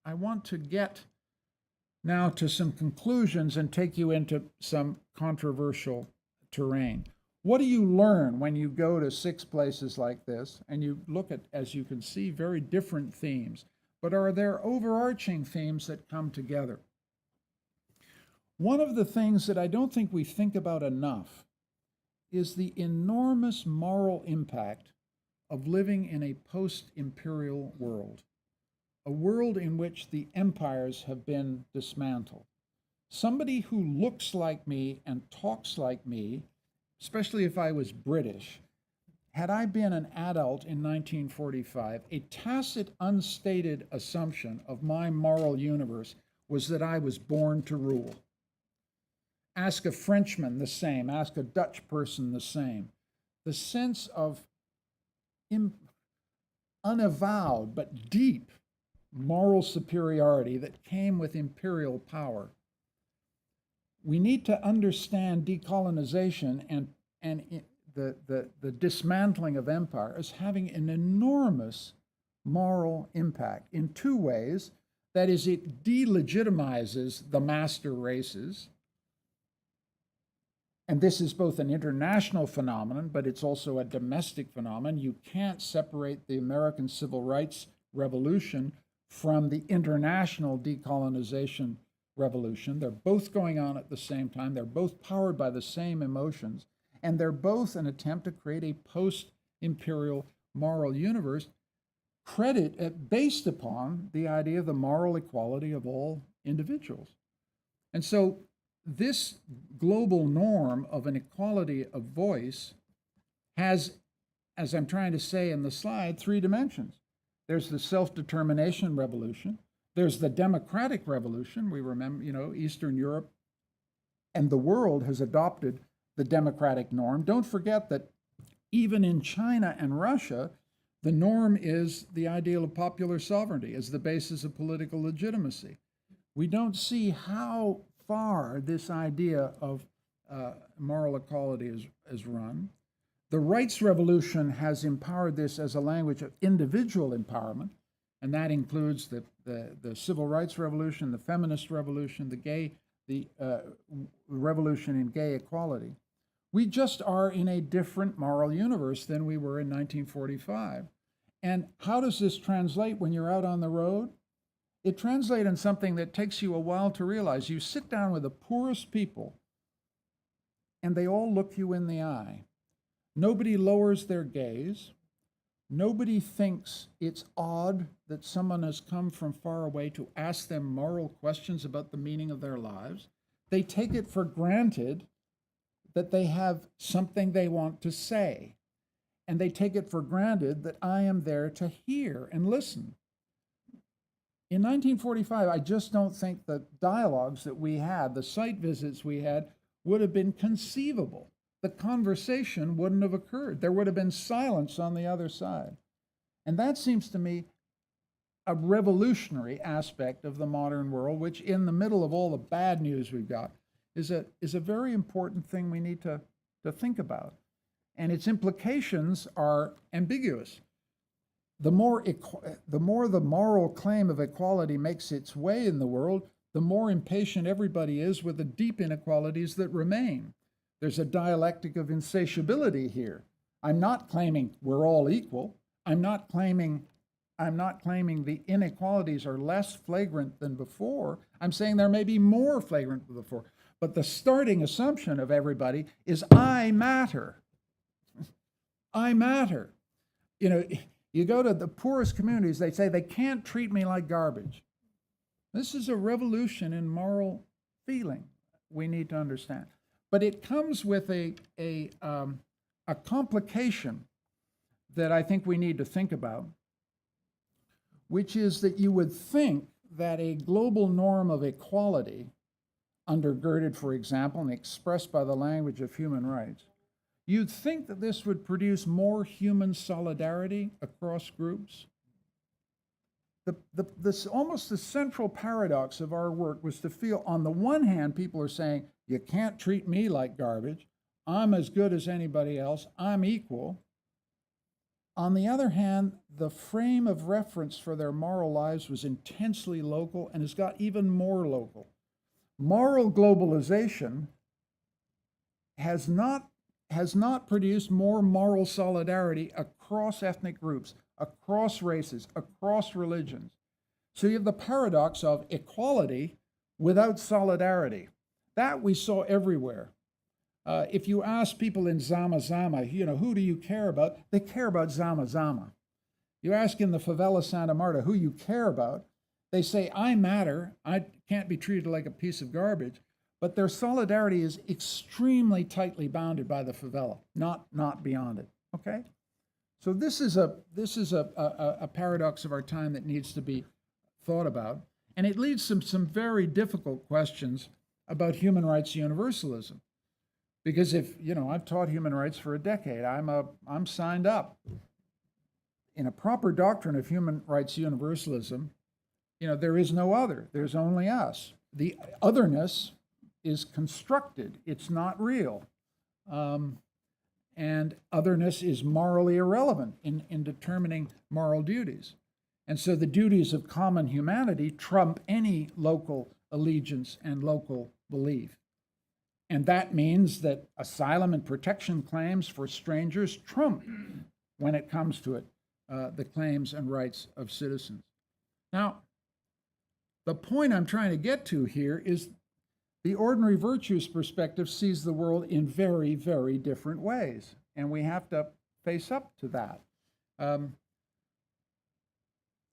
I want to get now to some conclusions and take you into some controversial terrain. What do you learn when you go to 6 places like this and you look at, as you can see, very different themes? But are there overarching themes that come together? One of the things that I don't think we think about enough is the enormous moral impact of living in a post-imperial world, a world in which the empires have been dismantled. Somebody who looks like me and talks like me, especially if I was British, had I been an adult in 1945, a tacit, unstated assumption of my moral universe was that I was born to rule. Ask a Frenchman the same, ask a Dutch person the same. The sense of unavowed but deep moral superiority that came with imperial power. We need to understand decolonization and the dismantling of empire as having an enormous moral impact in 2 ways. That is, it delegitimizes the master races. And this is both an international phenomenon, but it's also a domestic phenomenon. You can't separate the American Civil Rights Revolution from the international decolonization revolution. They're both going on at the same time. They're both powered by the same emotions. And they're both an attempt to create a post-imperial moral universe based upon the idea of the moral equality of all individuals. And so this global norm of an equality of voice has, as I'm trying to say in the slide, 3 dimensions. There's the self-determination revolution. There's the democratic revolution. We remember, Eastern Europe and the world has adopted the democratic norm. Don't forget that even in China and Russia, the norm is the ideal of popular sovereignty as the basis of political legitimacy. We don't see how far this idea of moral equality is run. The rights revolution has empowered this as a language of individual empowerment, and that includes the civil rights revolution, the feminist revolution, the revolution in gay equality. We just are in a different moral universe than we were in 1945. And how does this translate when you're out on the road? It translates in something that takes you a while to realize. You sit down with the poorest people, and they all look you in the eye. Nobody lowers their gaze. Nobody thinks it's odd that someone has come from far away to ask them moral questions about the meaning of their lives. They take it for granted that they have something they want to say. And they take it for granted that I am there to hear and listen. In 1945, I just don't think the dialogues that we had, the site visits we had, would have been conceivable. The conversation wouldn't have occurred. There would have been silence on the other side. And that seems to me a revolutionary aspect of the modern world, which in the middle of all the bad news we've got, is a very important thing we need to think about. And its implications are ambiguous. The more the moral claim of equality makes its way in the world, the more impatient everybody is with the deep inequalities that remain. There's a dialectic of insatiability here. I'm not claiming we're all equal. I'm not claiming the inequalities are less flagrant than before. I'm saying there may be more flagrant than before. But the starting assumption of everybody is I matter. I matter. You go to the poorest communities, they say they can't treat me like garbage. This is a revolution in moral feeling we need to understand. But it comes with a complication that I think we need to think about, which is that you would think that a global norm of equality, undergirded, for example, and expressed by the language of human rights, you'd think that this would produce more human solidarity across groups. This almost the central paradox of our work was to feel, on the one hand, people are saying, you can't treat me like garbage. I'm as good as anybody else. I'm equal. On the other hand, the frame of reference for their moral lives was intensely local and has got even more local. Moral globalization has not produced more moral solidarity across ethnic groups, across races, across religions. So you have the paradox of equality without solidarity. That we saw everywhere. If you ask people in Zama Zama, who do you care about? They care about Zama Zama. You ask in the favela Santa Marta who you care about, they say, I matter, I can't be treated like a piece of garbage, but their solidarity is extremely tightly bounded by the favela, not beyond it, okay? So this is a paradox of our time that needs to be thought about, and it leads to some very difficult questions about human rights universalism. Because I've taught human rights for a decade. I'm signed up. In a proper doctrine of human rights universalism, there is no other. There's only us. The otherness is constructed. It's not real. And otherness is morally irrelevant in determining moral duties. And so the duties of common humanity trump any local allegiance and local belief. And that means that asylum and protection claims for strangers trump, when it comes to it, the claims and rights of citizens. Now, the point I'm trying to get to here is the ordinary virtues perspective sees the world in very, very different ways, and we have to face up to that.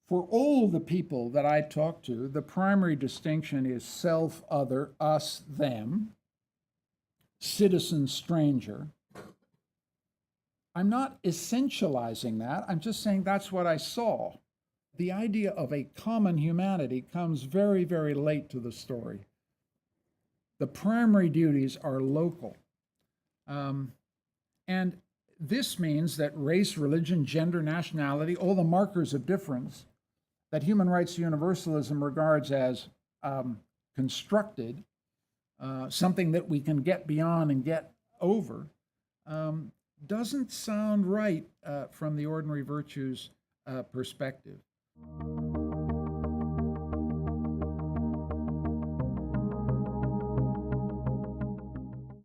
For all the people that I talk to, the primary distinction is self, other, us, them, citizen, stranger. I'm not essentializing that. I'm just saying that's what I saw. The idea of a common humanity comes very, very late to the story. The primary duties are local. And this means that race, religion, gender, nationality, all the markers of difference that human rights universalism regards as constructed, something that we can get beyond and get over, doesn't sound right from the ordinary virtues perspective.